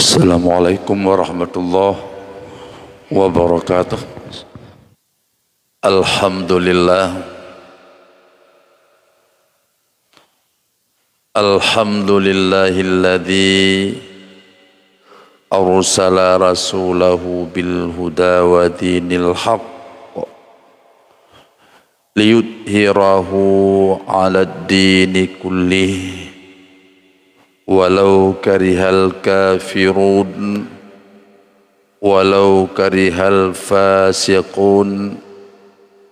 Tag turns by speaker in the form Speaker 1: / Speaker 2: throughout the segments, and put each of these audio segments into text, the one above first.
Speaker 1: Assalamualaikum warahmatullahi wabarakatuh. Alhamdulillah. Alhamdulillahilladzi arsala rasulahu bil huda wa dinil haqq liyudhhirahu 'alad dini kullih walau karihal kafirun walau karihal fasiqun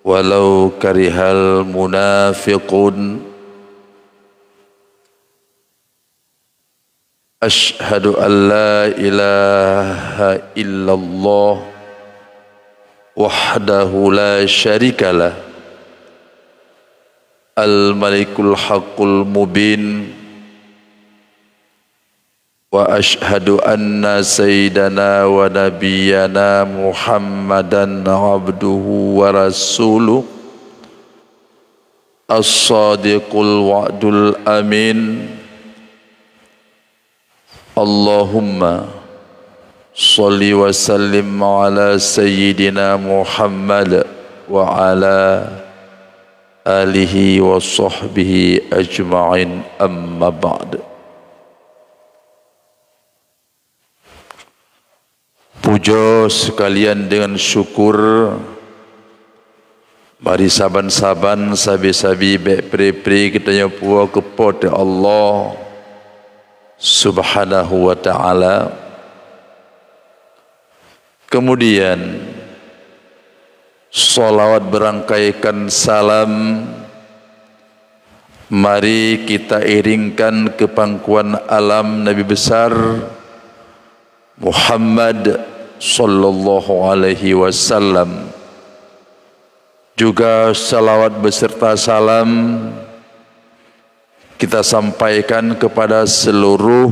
Speaker 1: walau karihal munafiqun. Ashhadu an la ilaha illallah wahdahu la syarikalah al-malikul haqqul mubin. Wa ashhadu anna sayyidana wa nabiyyana Muhammadan abduhu wa rasuluh as-sadiqul wa'dul amin. Allahumma salli wa sallim ala sayyidina Muhammad wa ala alihi wa sahbihi ajma'in, amma ba'd. Puja sekalian dengan syukur, mari saban-saban sabi-sabi baik pri-pri kita yang puas kepada Allah Subhanahu wa ta'ala. Kemudian salawat berangkaikan salam mari kita iringkan ke pangkuan alam Nabi besar Muhammad sallallahu alaihi wasallam. Juga salawat beserta salam kita sampaikan kepada seluruh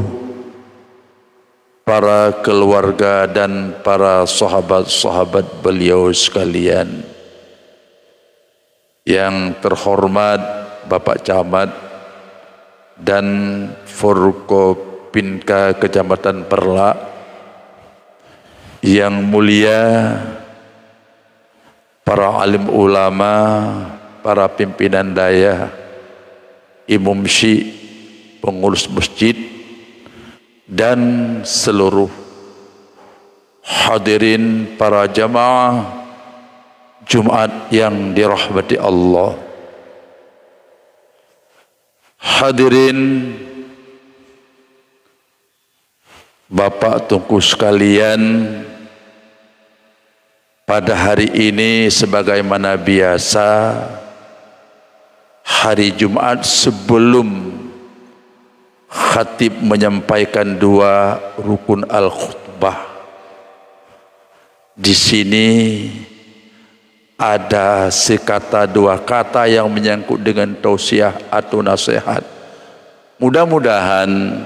Speaker 1: para keluarga dan para sahabat-sahabat beliau sekalian. Yang terhormat Bapak Camat dan Forkopinka Kecamatan Perlak, yang mulia para alim ulama, para pimpinan daya, imam syi, pengurus masjid, dan seluruh hadirin para jamaah Jumat yang dirahmati Allah. Hadirin Bapak Tunku sekalian, pada hari ini sebagaimana biasa hari Jumat sebelum khatib menyampaikan dua rukun al-khutbah, di sini ada sekata dua kata yang menyangkut dengan tausiah atau nasihat. Mudah-mudahan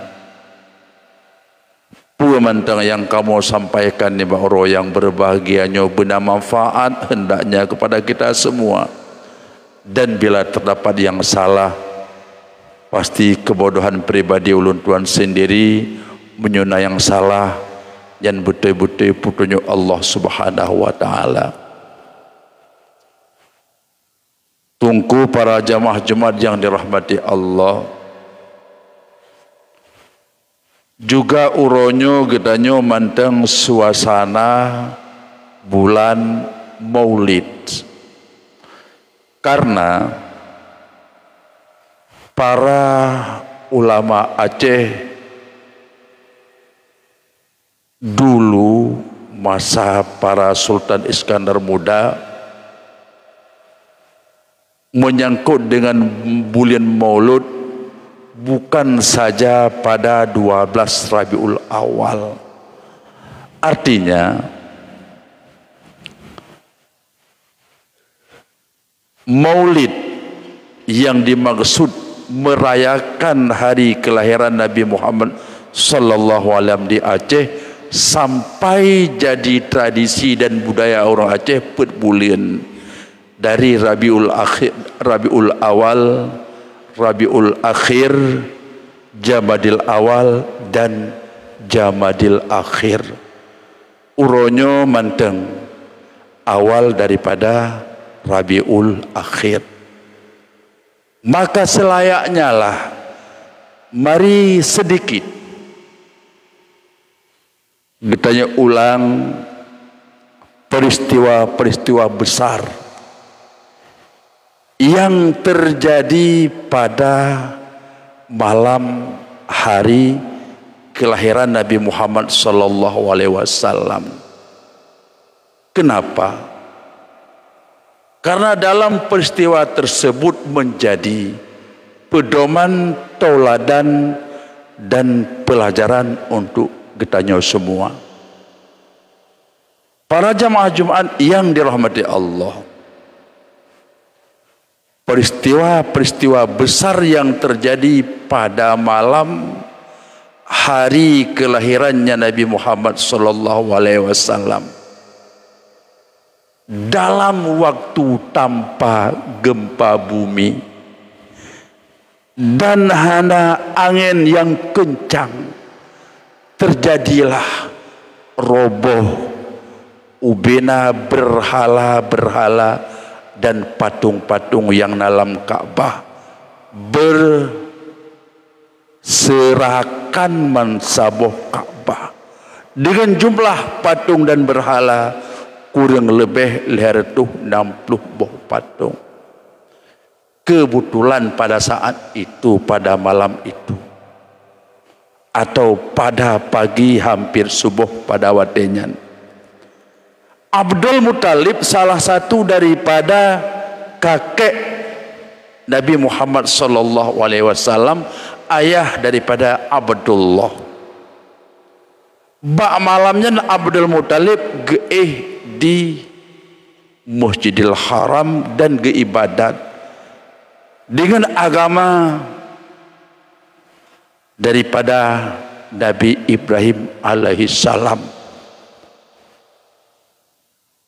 Speaker 1: pemantang yang kamu sampaikan ni bahwa yang berbahagianya benar manfaat hendaknya kepada kita semua. Dan bila terdapat yang salah, pasti kebodohan pribadi ulun tuan sendiri menyuna yang salah dan betul-betul petunjuk Allah Subhanahu wa ta'ala. Tunggu para jamaah Jumat yang dirahmati Allah. Juga uronyo gedanyo manteng suasana bulan Maulid, karena para ulama Aceh dulu masa para Sultan Iskandar Muda menyangkut dengan bulan Maulud bukan saja pada 12 Rabiul Awal. Artinya Maulid yang dimaksud merayakan hari kelahiran Nabi Muhammad sallallahu alaihi wasallam di Aceh sampai jadi tradisi dan budaya orang Aceh per bulan dari Rabiul Awal, Rabiul Akhir, Jamadil Awal dan Jamadil Akhir, uronyo manteng awal daripada Rabiul Akhir. Maka selayaknya lah mari sedikit ditanya ulang peristiwa-peristiwa besar yang terjadi pada malam hari kelahiran Nabi Muhammad sallallahu alaihi wasallam. Kenapa? Karena dalam peristiwa tersebut menjadi pedoman, tauladan dan pelajaran untuk kita semua. Para jamaah Jumat yang dirahmati Allah, peristiwa-peristiwa besar yang terjadi pada malam hari kelahirannya Nabi Muhammad sallallahu alaihi wasallam dalam waktu tanpa gempa bumi dan hana angin yang kencang, terjadilah roboh ubena berhala-berhala dan patung-patung yang dalam Ka'bah berserakan mensaboh Ka'bah dengan jumlah patung dan berhala kurang lebih 60 buah patung. Kebetulan pada saat itu, pada malam itu, atau pada pagi hampir subuh pada watenyan, Abdul Muthalib, salah satu daripada kakek Nabi Muhammad sallallahu alaihi wasallam, ayah daripada Abdullah. Bak malamnya Abdul Muthalib di Masjidil Haram dan beribadat dengan agama daripada Nabi Ibrahim alaihissalam.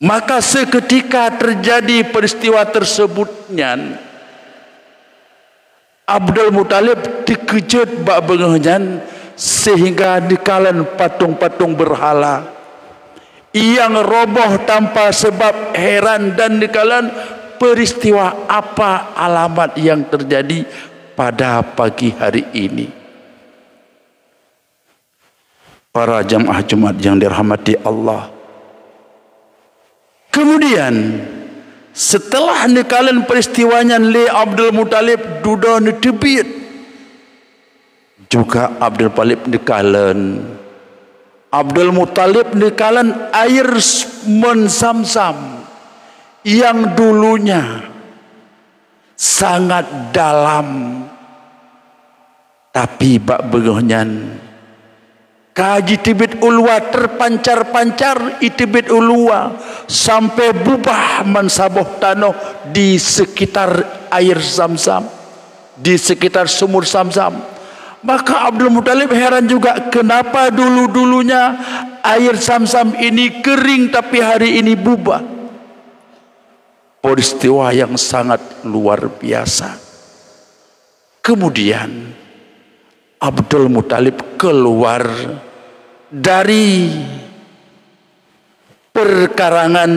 Speaker 1: Maka seketika terjadi peristiwa tersebutnya, Abdul Muthalib dikejut bak bengahan sehingga dikalan patung-patung berhala yang roboh tanpa sebab, heran dan dikalan peristiwa apa alamat yang terjadi pada pagi hari ini. Para jamaah Jumat yang dirahmati Allah, kemudian setelah dikalan peristiwanya le Abdul Muthalib duda netebit juga Abdul Muthalib dikalan air Zamzam yang dulunya sangat dalam, tapi bak begohnyan kaji tibit ulwa terpancar-pancar itibit ulwa sampai bubah mensaboh tanah di sekitar air Zamzam, di sekitar sumur Zamzam. Maka Abdul Muthalib heran juga, kenapa dulu-dulunya air Zamzam ini kering tapi hari ini bubah. Peristiwa yang sangat luar biasa. Kemudian Abdul Muthalib keluar dari perkarangan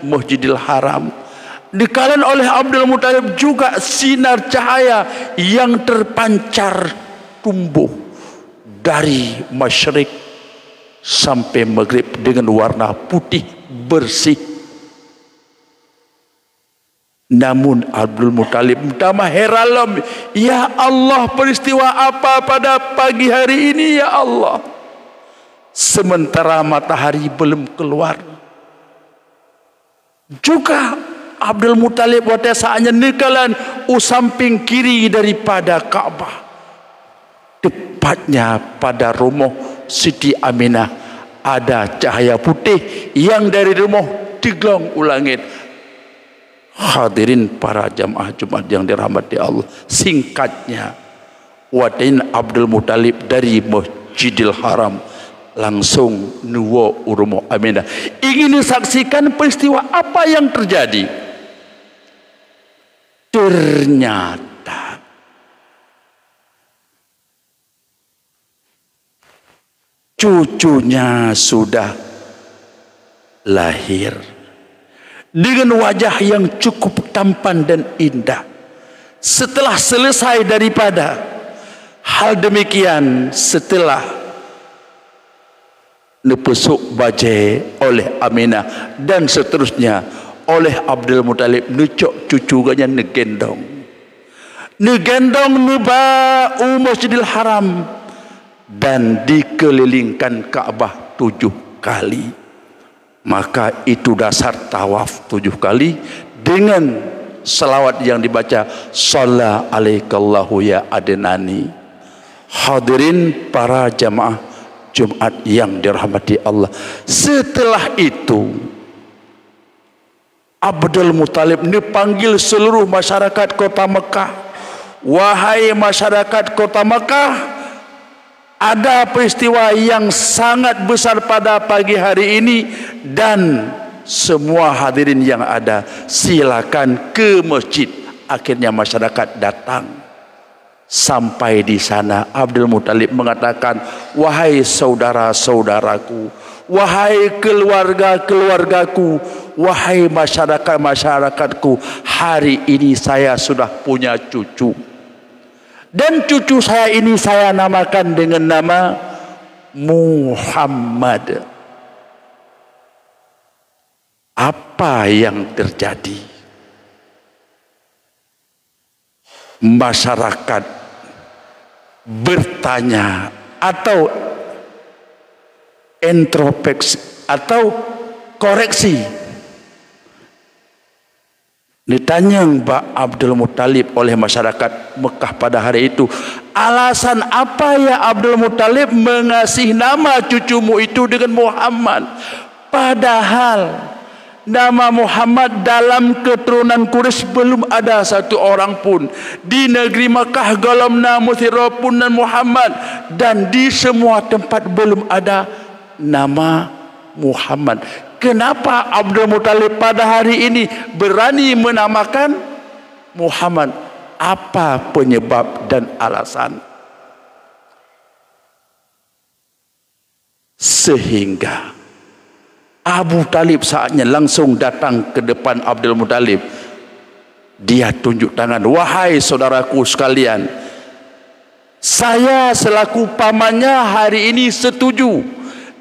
Speaker 1: Masjidil Haram. Dikalan oleh Abdul Muthalib juga sinar cahaya yang terpancar tumbuh dari masyrik sampai maghrib dengan warna putih bersih. Namun Abdul Muthalib utama heralam, ya Allah, peristiwa apa pada pagi hari ini ya Allah, sementara matahari belum keluar. Juga Abdul Muthalib waktu saatnya nikalan usamping kiri daripada Ka'bah, tepatnya pada rumah Siti Aminah, ada cahaya putih yang dari rumah digelong ulangit. Hadirin para jamaah Jumat yang dirahmati Allah, singkatnya watain Abdul Muthalib dari Masjidil Haram langsung nuwo rumah Aminah, ingin disaksikan peristiwa apa yang terjadi. Ternyata cucunya sudah lahir dengan wajah yang cukup tampan dan indah. Setelah selesai daripada hal demikian, setelah nepesuk bajai oleh Aminah dan seterusnya oleh Abdul Muttalib, nucuk cucuganya negendong nebau Masjidil Haram dan dikelilingkan Ka'bah 7 kali. Maka itu dasar tawaf 7 kali dengan selawat yang dibaca, Shalla alaikallahu ya adnani. Hadirin para jamaah Jumat yang dirahmati Allah. Setelah itu Abdul Muttalib dipanggil seluruh masyarakat kota Mekah. Wahai masyarakat kota Mekah, ada peristiwa yang sangat besar pada pagi hari ini dan semua hadirin yang ada silakan ke masjid. Akhirnya masyarakat datang. Sampai di sana Abdul Muttalib mengatakan, wahai saudara-saudaraku, wahai keluarga-keluargaku, wahai masyarakat-masyarakatku, hari ini saya sudah punya cucu. Dan cucu saya ini saya namakan dengan nama Muhammad. Apa yang terjadi? Masyarakat bertanya atau introspeksi atau koreksi. Ditanya Mbak Abdul Muttalib oleh masyarakat Mekah pada hari itu, alasan apa ya Abdul Muttalib mengasih nama cucumu itu dengan Muhammad? Padahal nama Muhammad dalam keturunan Quraisy belum ada satu orang pun. Di negeri Mekah galamna muthirapun dan Muhammad, dan di semua tempat belum ada nama Muhammad. Kenapa Abdul Muttalib pada hari ini berani menamakan Muhammad? Apa penyebab dan alasan? Sehingga Abu Talib saatnya langsung datang ke depan Abdul Muttalib. Dia tunjuk tangan, wahai saudaraku sekalian, saya selaku pamannya hari ini setuju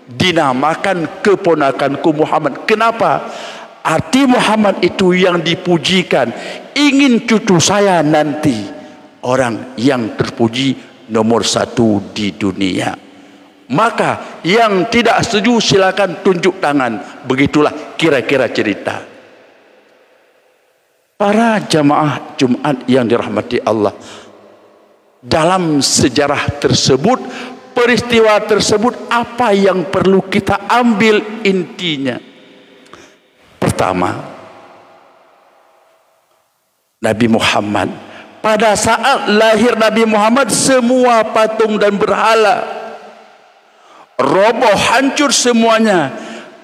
Speaker 1: dinamakan keponakanku Muhammad. Kenapa? Arti Muhammad itu yang dipujikan. Ingin cucu saya nanti orang yang terpuji nomor 1 di dunia. Maka yang tidak setuju silakan tunjuk tangan. Begitulah kira-kira cerita. Para jamaah Jumat yang dirahmati Allah, dalam sejarah tersebut, peristiwa tersebut, apa yang perlu kita ambil intinya? Pertama, Nabi Muhammad, pada saat lahir Nabi Muhammad, semua patung dan berhala roboh, hancur semuanya.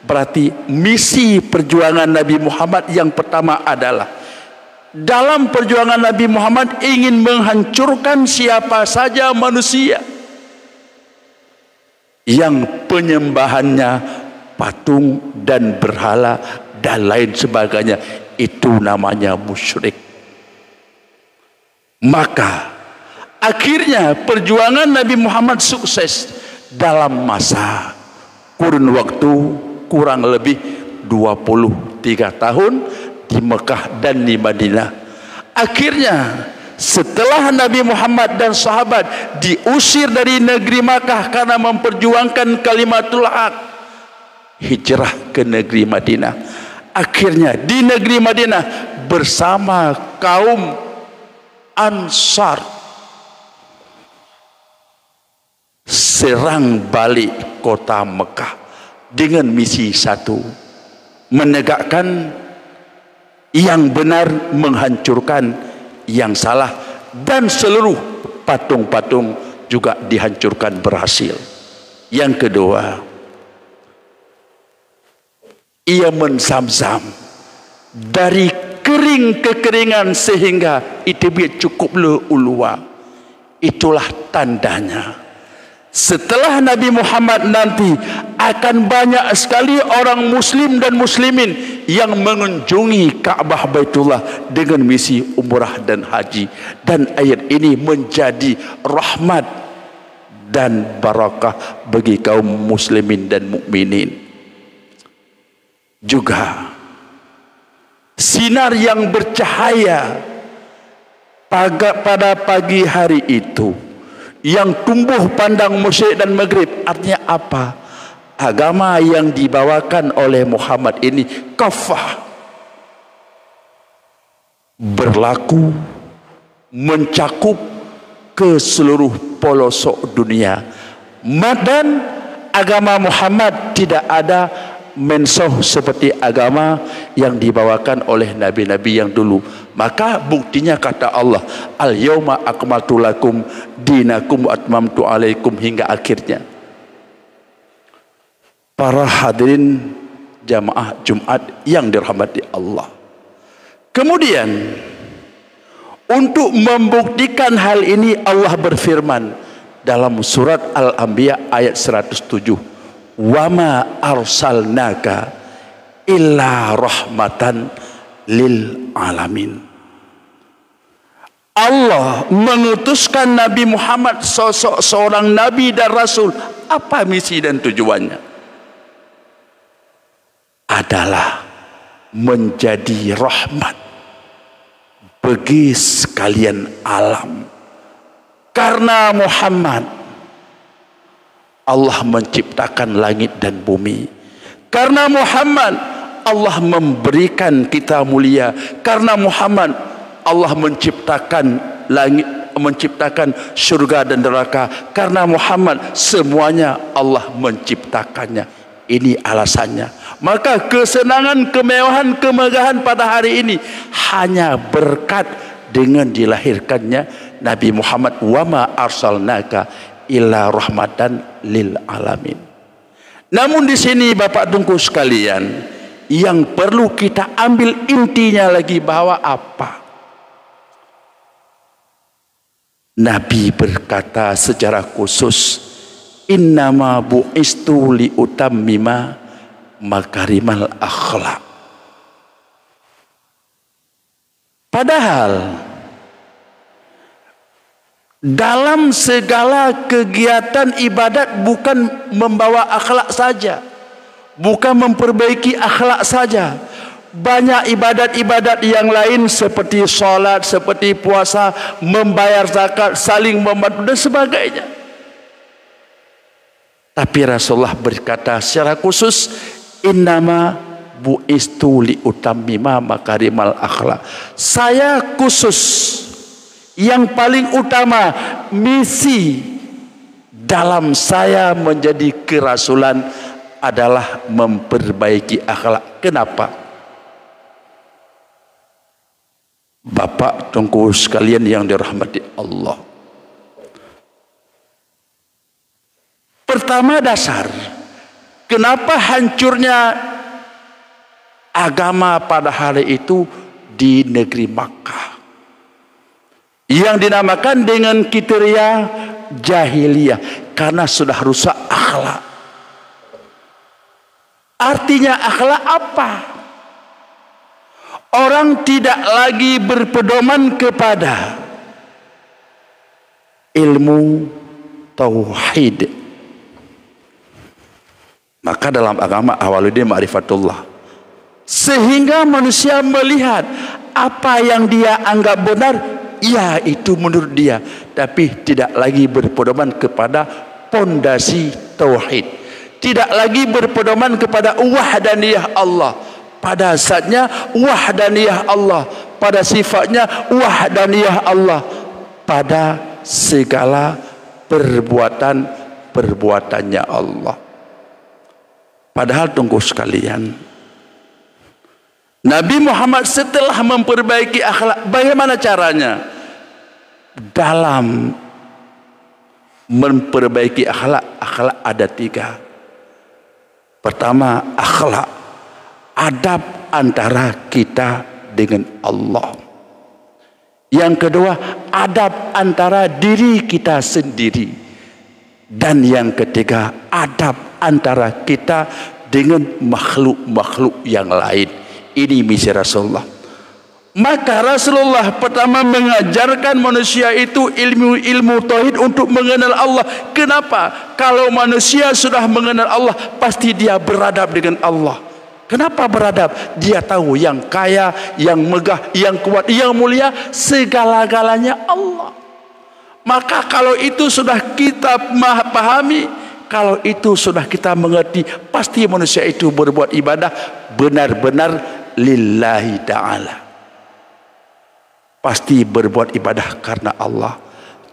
Speaker 1: Berarti misi perjuangan Nabi Muhammad yang pertama adalah, dalam perjuangan Nabi Muhammad ingin menghancurkan siapa saja manusia yang penyembahannya patung dan berhala dan lain sebagainya. Itu namanya musyrik. Maka akhirnya perjuangan Nabi Muhammad sukses dalam masa kurun waktu kurang lebih 23 tahun di Mekah dan di Madinah. Akhirnya setelah Nabi Muhammad dan sahabat diusir dari negeri Makkah karena memperjuangkan kalimatul haq, hijrah ke negeri Madinah. Akhirnya di negeri Madinah bersama kaum Ansar serang balik kota Mekah dengan misi satu, menegakkan yang benar, menghancurkan yang salah, dan seluruh patung-patung juga dihancurkan berhasil. Yang kedua, ia menzam-zam dari kering kekeringan sehingga itu cukup ulua. Itulah tandanya Setelah Nabi Muhammad nanti akan banyak sekali orang muslim dan muslimin yang mengunjungi Ka'bah Baitullah dengan misi umrah dan haji, dan ayat ini menjadi rahmat dan barakah bagi kaum muslimin dan mukminin. Juga sinar yang bercahaya pada pagi hari itu yang tumbuh pandang musyrik dan maghrib. Artinya apa? Agama yang dibawakan oleh Muhammad ini kafah, berlaku, mencakup ke seluruh pelosok dunia. Dan agama Muhammad tidak ada mensoh seperti agama yang dibawakan oleh nabi-nabi yang dulu. Maka buktinya kata Allah, al-yauma akmaltu lakum dinakum wa atmamtu alaikum, hingga akhirnya. Para hadirin jamaah Jumat yang dirahmati Allah. Kemudian untuk membuktikan hal ini Allah berfirman dalam surat Al-Anbiya ayat 107, wa ma arsalnaka illa rahmatan lil alamin. Allah mengutuskan Nabi Muhammad sosok seorang nabi dan rasul. Apa misi dan tujuannya? Adalah menjadi rahmat bagi sekalian alam. Karena Muhammad Allah menciptakan langit dan bumi. Karena Muhammad Allah memberikan kita mulia. Karena Muhammad Allah menciptakan langit, menciptakan surga dan neraka. Karena Muhammad semuanya Allah menciptakannya. Ini alasannya. Maka kesenangan, kemewahan, kemegahan pada hari ini hanya berkat dengan dilahirkannya Nabi Muhammad. Wa ma arsalnaka illa rahmatan lil alamin. Namun di sini Bapak Tunku sekalian, yang perlu kita ambil intinya lagi bahwa apa? Nabi berkata secara khusus, innama bu'istu li utammima makarimal akhlak. Padahal dalam segala kegiatan ibadat bukan membawa akhlak saja, bukan memperbaiki akhlak saja. Banyak ibadat-ibadat yang lain seperti sholat, seperti puasa, membayar zakat, saling membantu dan sebagainya. Tapi Rasulullah berkata secara khusus, innama bu'istu li utammima makarimal akhlak. Saya khusus, yang paling utama, misi dalam saya menjadi kerasulan adalah memperbaiki akhlak. Kenapa? Bapak Tunku sekalian yang dirahmati Allah, pertama dasar kenapa hancurnya agama pada hari itu di negeri Makkah yang dinamakan dengan kriteria jahiliyah, karena sudah rusak akhlak. Artinya akhlak apa? Orang tidak lagi berpedoman kepada ilmu tauhid. Maka dalam agama awaludin ma'rifatullah, sehingga manusia melihat apa yang dia anggap benar, ya itu menurut dia, tapi tidak lagi berpedoman kepada pondasi tauhid, tidak lagi berpedoman kepada wahdaniyah Allah. Pada saatnya wahdaniyah Allah, pada sifatnya wahdaniyah Allah, pada segala perbuatannya Allah. Padahal tunggu sekalian, Nabi Muhammad setelah memperbaiki akhlak, bagaimana caranya? Dalam memperbaiki akhlak, akhlak ada 3. Pertama, akhlak adab antara kita dengan Allah. Yang kedua, adab antara diri kita sendiri Dan yang ketiga, adab antara kita dengan makhluk-makhluk yang lain. Ini misi Rasulullah. Maka Rasulullah pertama mengajarkan manusia itu ilmu tauhid untuk mengenal Allah. Kenapa? Kalau manusia sudah mengenal Allah, pasti dia beradab dengan Allah. Kenapa beradab? Dia tahu yang kaya, yang megah, yang kuat, yang mulia, segala-galanya Allah. Maka kalau itu sudah kita pahami, kalau itu sudah kita mengerti, pasti manusia itu berbuat ibadah benar-benar lillahi ta'ala. Pasti berbuat ibadah karena Allah,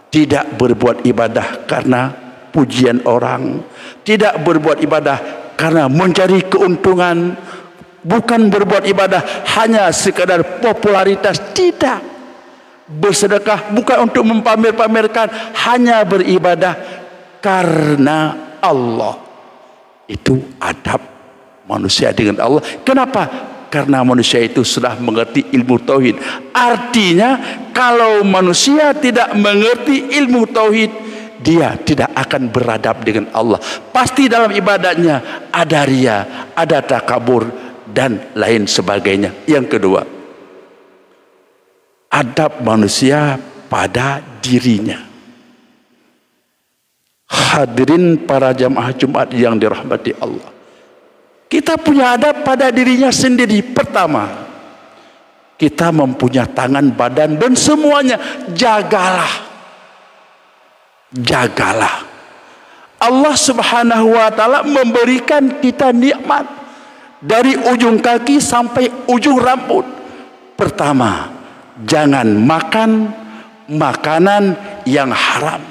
Speaker 1: tidak berbuat ibadah karena pujian orang, tidak berbuat ibadah karena mencari keuntungan, bukan berbuat ibadah hanya sekadar popularitas, tidak. Bersedekah bukan untuk mempamer-pamerkan, hanya beribadah karena Allah. Itu adab manusia dengan Allah. Kenapa? Karena manusia itu sudah mengerti ilmu tauhid. Artinya kalau manusia tidak mengerti ilmu tauhid, dia tidak akan beradab dengan Allah. Pasti dalam ibadahnya ada riya, ada takabur, dan lain sebagainya. Yang kedua, adab manusia pada dirinya. Hadirin para jamaah Jumat yang dirahmati Allah, kita punya adab pada dirinya sendiri. Pertama, kita mempunyai tangan, badan, dan semuanya. Jagalah. Jagalah. Allah Subhanahu wa ta'ala memberikan kita nikmat dari ujung kaki sampai ujung rambut. Pertama, jangan makan makanan yang haram.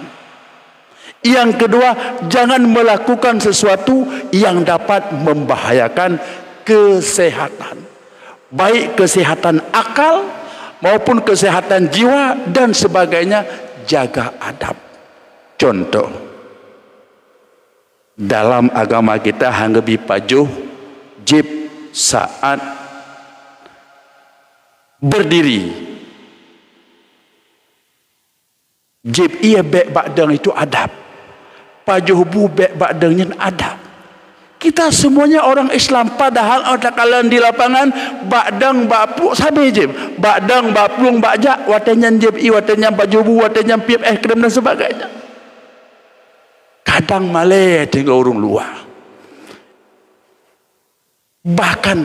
Speaker 1: Yang kedua, jangan melakukan sesuatu yang dapat membahayakan kesehatan, baik kesehatan akal maupun kesehatan jiwa dan sebagainya. Jaga adab. Contoh, dalam agama kita hanggebi pajuh jib saat berdiri. Jib ia bek bakdang itu adab. Pajuh bu bek bakdangnya adab. Kita semuanya orang Islam, padahal ada kalian di lapangan bakdang bapu sabe jib, bakdang baplung bakjak, watenya jib i, watenya pajuh bu, watenya piep krim dan sebagainya. Kadang malai tinggal orang luar. Bahkan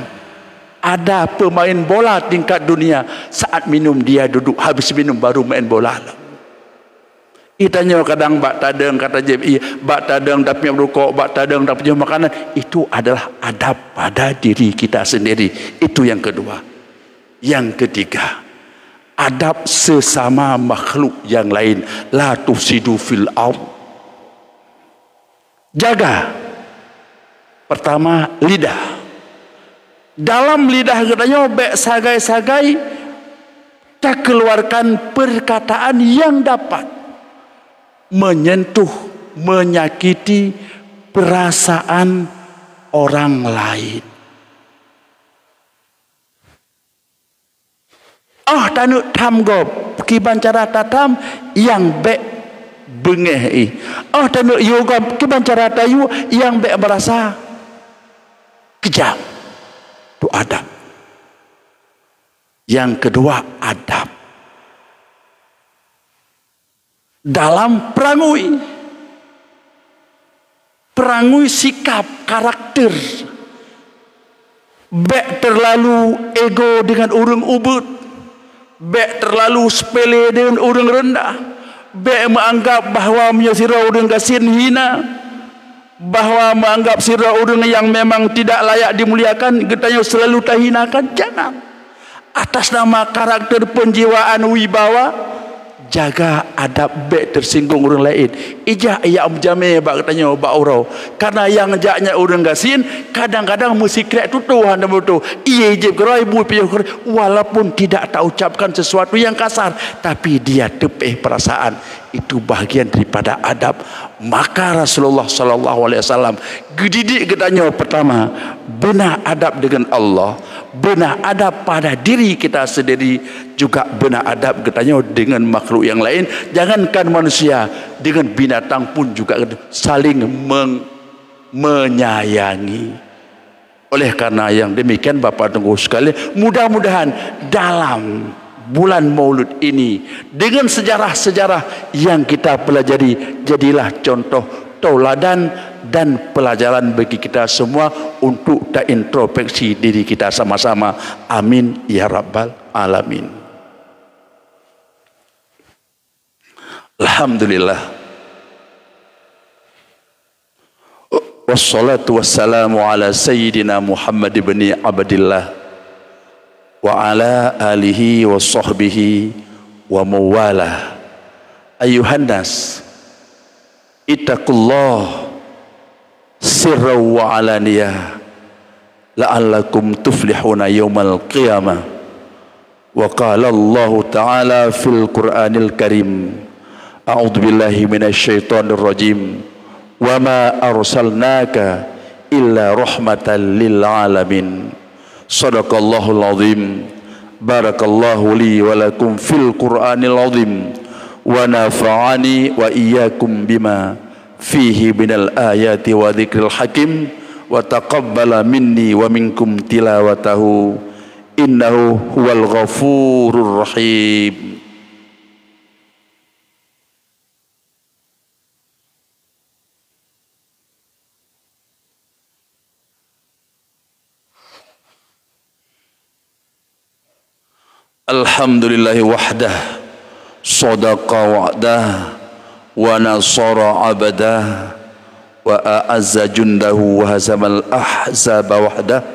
Speaker 1: ada pemain bola tingkat dunia, saat minum dia duduk, habis minum baru main bola. Itanya kadang bak tadeng kata JBI, bak tadeng dah punya rokok, bak tadeng dah punya makanan. Itu adalah adab pada diri kita sendiri. Itu yang kedua. Yang ketiga, adab sesama makhluk yang lain. La tufsidu fil ardh. Jaga. Pertama, lidah. Dalam lidah katanya bek sagai-sagai, tak keluarkan perkataan yang dapat menyentuh, menyakiti perasaan orang lain. Tanuk tam gop kiban cara tatam yang bek bengeh. Tanuk yoga kiban cara tayu yang bek merasa kejam. Itu adab. Yang kedua, adab dalam perangui sikap, karakter. Bek terlalu ego dengan orang ubud, bek terlalu sepele dengan orang rendah, bek menganggap bahawa sirah orang gasin hina, bahawa menganggap sirah orang yang memang tidak layak dimuliakan, getanya selalu terhinakan. Jangan. Atas nama karakter penjiwaan wibawa, jaga adab bek tersinggung orang lain. Ijak ia amjame bak katanya bak urau. Karena yang jaknya orang gasin kadang-kadang mesti krek tu Tuhan dan betul. Ia je kerai bu piye walaupun tidak tak ucapkan sesuatu yang kasar, tapi dia tepeh perasaan. Itu bahagian daripada adab. Maka Rasulullah sallallahu alaihi wasallam gedidik katanya pertama, benar adab dengan Allah, beradab pada diri kita sendiri, juga beradab katanya dengan makhluk yang lain. Jangankan manusia, dengan binatang pun juga saling menyayangi. Oleh karena yang demikian Bapak Tengku sekalian, mudah-mudahan dalam bulan Maulud ini dengan sejarah-sejarah yang kita pelajari, jadilah contoh tauladan dan pelajaran bagi kita semua untuk tak introspeksi diri kita sama-sama. Amin ya rabbal alamin. Alhamdulillah. Wassalatu wassalamu ala sayyidina Muhammad ibn Abdillah wa ala alihi wa sahbihi wa mawalah. Ayuhan nas, ittaqullah sirra wa alaniyah la'allakum tuflihuna yawmal qiyamah. Wa qala Allah ta'ala fil Qur'anil Karim, a'udzu billahi minasyaitonir rajim, wa ma arsalnaka illa rahmatan lil alamin. Shadaqallahul azim. Barakallahu li wa lakum fil Qur'anil azim wa nafa'ani wa iyyakum bima fihi minal ayati wa dzikril hakim wa taqabbala minni wa minkum tilawatahu innahu huwal ghafurur rahim. Alhamdulillahi wahdah, sadaqa wa'dah, wa nasara abadah, wa a'azza jundahu, wa hazamal ahzaba wahdah.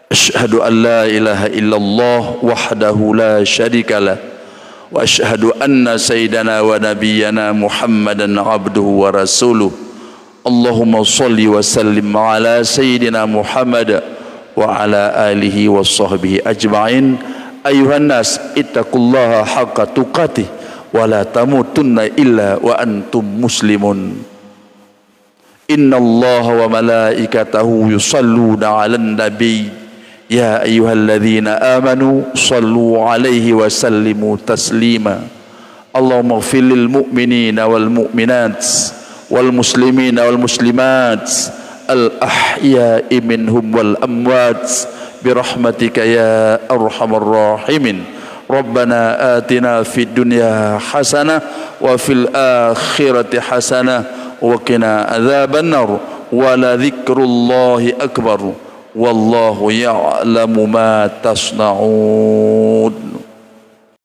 Speaker 1: Ashhadu an la ilaha illallah wahdahu la syarika lah, wa ashhadu anna sayyidana wa nabiyyana Muhammadan abduhu wa rasuluh. Allahumma salli wa sallim ala sayyidina Muhammad wa ala alihi wa sahbihi ajma'in. Ayuhan nas, ittaqullaha haqqa tuqatih wa la tamutunna illa wa antum muslimun. Innallaha wa malaikatahu yusalluna 'alan nabiy ya ayyuhalladzina amanu sallu 'alaihi wa sallimu taslima. Allahumma ighfir lil mu'minina wal mu'minat wal muslimina wal muslimat al ahya'i minhum wal amwat birahmatika ya arhamar rahimin. Rabbana atina fid dunya hasanah wa fil akhirati hasanah wa qina adzaban nar wa la dzikrullahi akbar wallahu ya'lamu ma tasna'un.